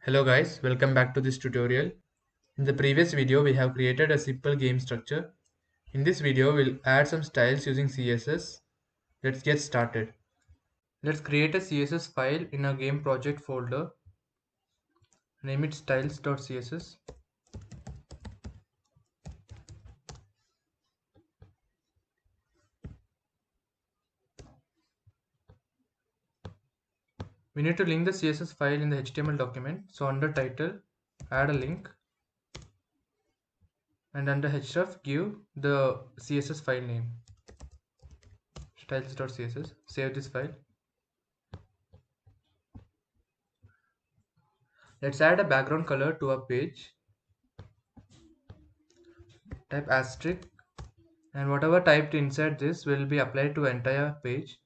Hello guys, welcome back to this tutorial. In the previous video we have created a simple game structure. In this video we'll add some styles using CSS. Let's get started. Let's create a CSS file in our game project folder. Name it styles.css. We need to link the CSS file in the HTML document. So under title, add a link. And under href, give the CSS file name. Styles.css. Save this file. Let's add a background color to our page. Type asterisk, and whatever typed inside this will be applied to entire page.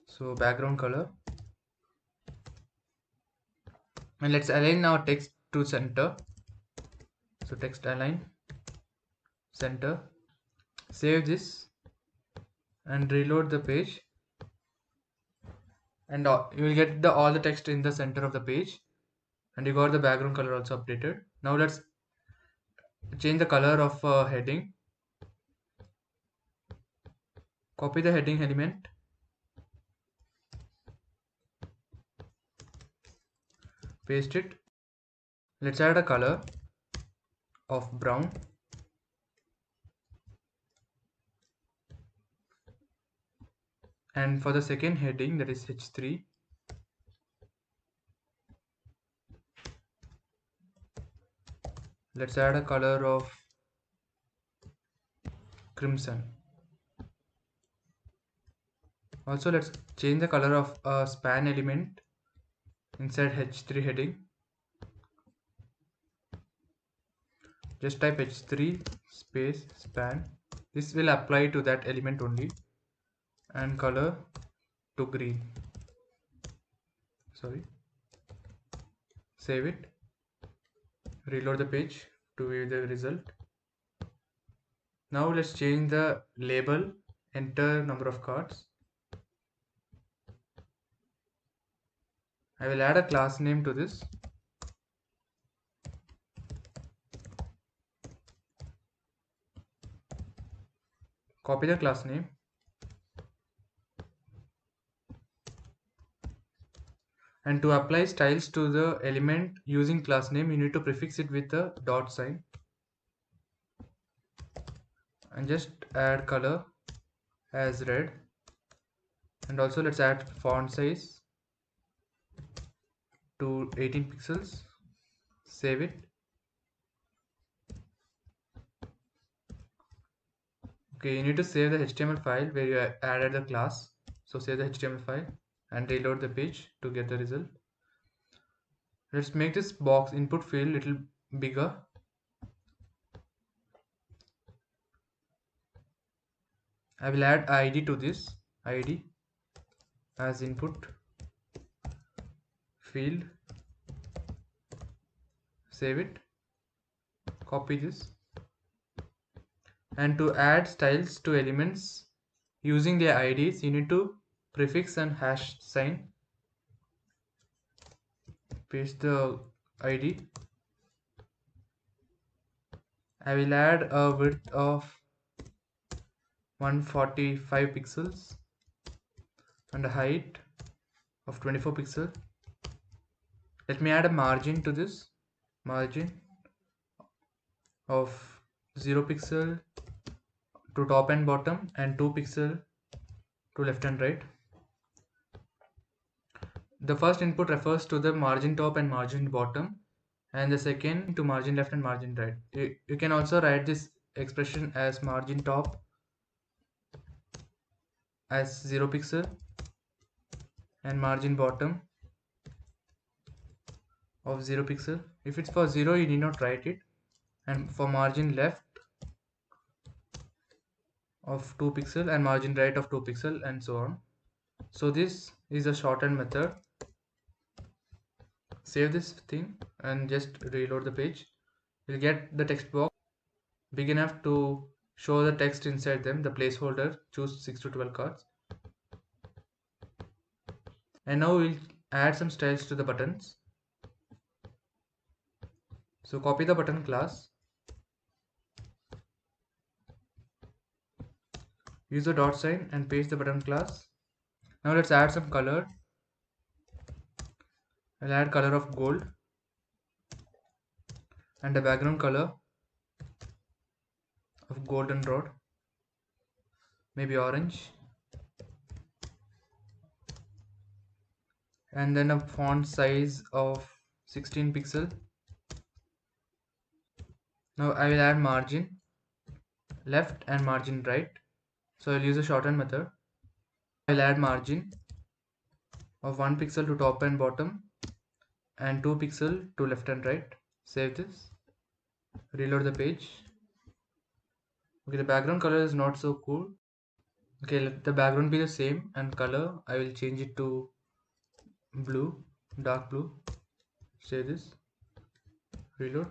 So background color, and let's align our text to center. So text align center. Save this and reload the page, and you will get all the text in the center of the page, and you got the background color also updated. Now let's change the color of heading. Copy the heading element, paste it. Let's add a color of brown. And for the second heading, that is h3, let's add a color of crimson. Also let's change the color of a span element inside h3 heading. Just type h3 space span. This will apply to that element only, and color to green. Save it, reload the page to view the result. Now let's change the label, enter number of cards. I will add a class name to this. Copy the class name. And to apply styles to the element using class name, you need to prefix it with a dot sign. And just add color as red. And also let's add font size to 18 pixels. Save it. Okay, you need to save the HTML file where you added the class. So save the HTML file and reload the page to get the result. Let's make this box input field a little bigger. I will add ID to this, ID as input field. Save it, copy this. And to add styles to elements using their IDs, you need to prefix and hash sign. Paste the ID. I will add a width of 145 pixels and a height of 24 pixels. Let me add a margin to this, margin of 0 pixel to top and bottom and 2 pixel to left and right. The first input refers to the margin top and margin bottom, and the second to margin left and margin right. You can also write this expression as margin top as 0 pixel and margin bottom of 0 pixel. If it's for 0, you need not write it, and for margin left of 2 pixel and margin right of 2 pixel, and so on. So this is a shortened method. Save this thing and just reload the page. You'll get the text box big enough to show the text inside them, the placeholder. Choose 6 to 12 cards. And now we'll add some styles to the buttons. So copy the button class, use the dot sign and paste the button class. Now let's add some color. I'll add color of gold and the background color of goldenrod, maybe orange, and then a font size of 16 pixel. Now I will add margin left and margin right. So I'll use a shorten method. I'll add margin of 1 pixel to top and bottom and 2 pixel to left and right. Save this, reload the page. Okay, the background color is not so cool. Okay, let the background be the same, and color I will change it to blue, dark blue. Save this, reload.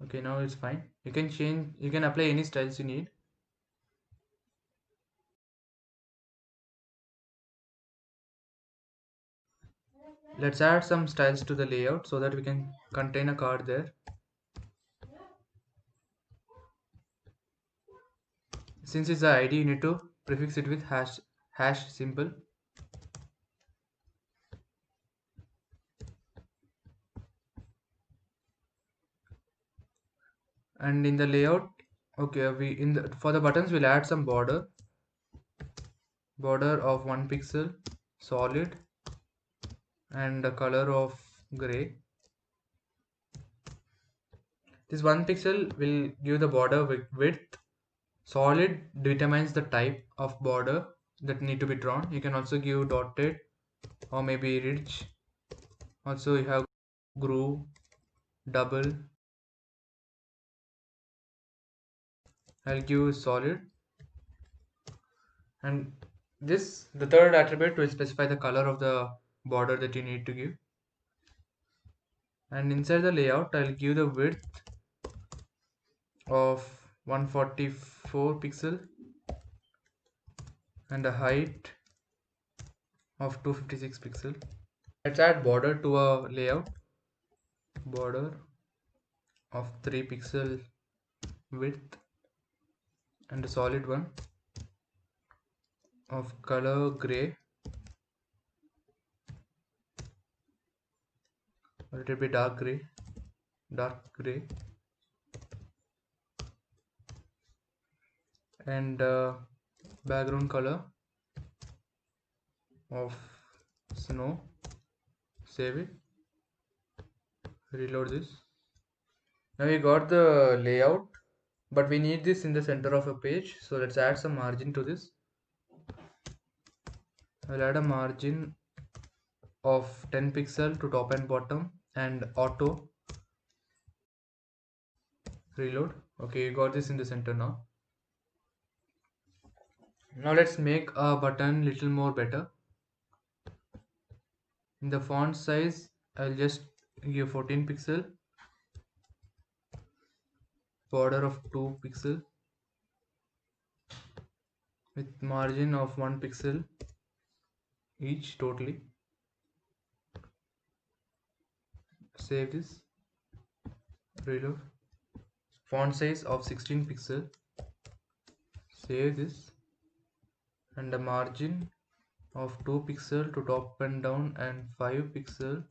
Okay, now it's fine. You can apply any styles you need. Let's add some styles to the layout so that we can contain a card there. Since it's the ID, you need to prefix it with hash symbol. And in the layout, okay, for the buttons we'll add some border of 1 pixel, solid, and the color of gray. This 1 pixel will give the border width. Solid determines the type of border that need to be drawn. You can also give dotted or maybe ridge. Also you have groove, double. I'll give solid. And the third attribute will specify the color of the border that you need to give. And inside the layout I'll give the width of 144 pixel and a height of 256 pixel. Let's add border to a layout. Border of 3 pixel width and a solid one of color gray, a little bit dark gray, and background color of snow. Save it, reload this. Now we got the layout, but we need this in the center of a page, so let's add some margin to this. I'll add a margin of 10 pixel to top and bottom and auto. Reload. Okay, you got this in the center now. Now let's make a button little more better. In the font size I'll just give 14 pixel, border of 2 pixel with margin of 1 pixel each totally. Save this, reload. Font size of 16 pixel. Save this, and a margin of 2 pixel to top and down and 5 pixel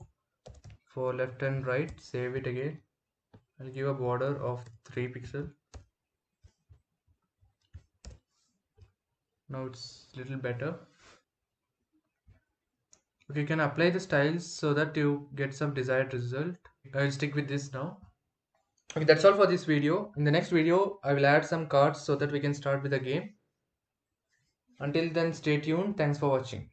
for left and right. Save it again. I'll give a border of 3 pixel. Now it's little better. Okay, you can apply the styles so that you get some desired result. I'll stick with this now. Okay, that's all for this video. In the next video I will add some cards so that we can start with the game. Until then, stay tuned. Thanks for watching.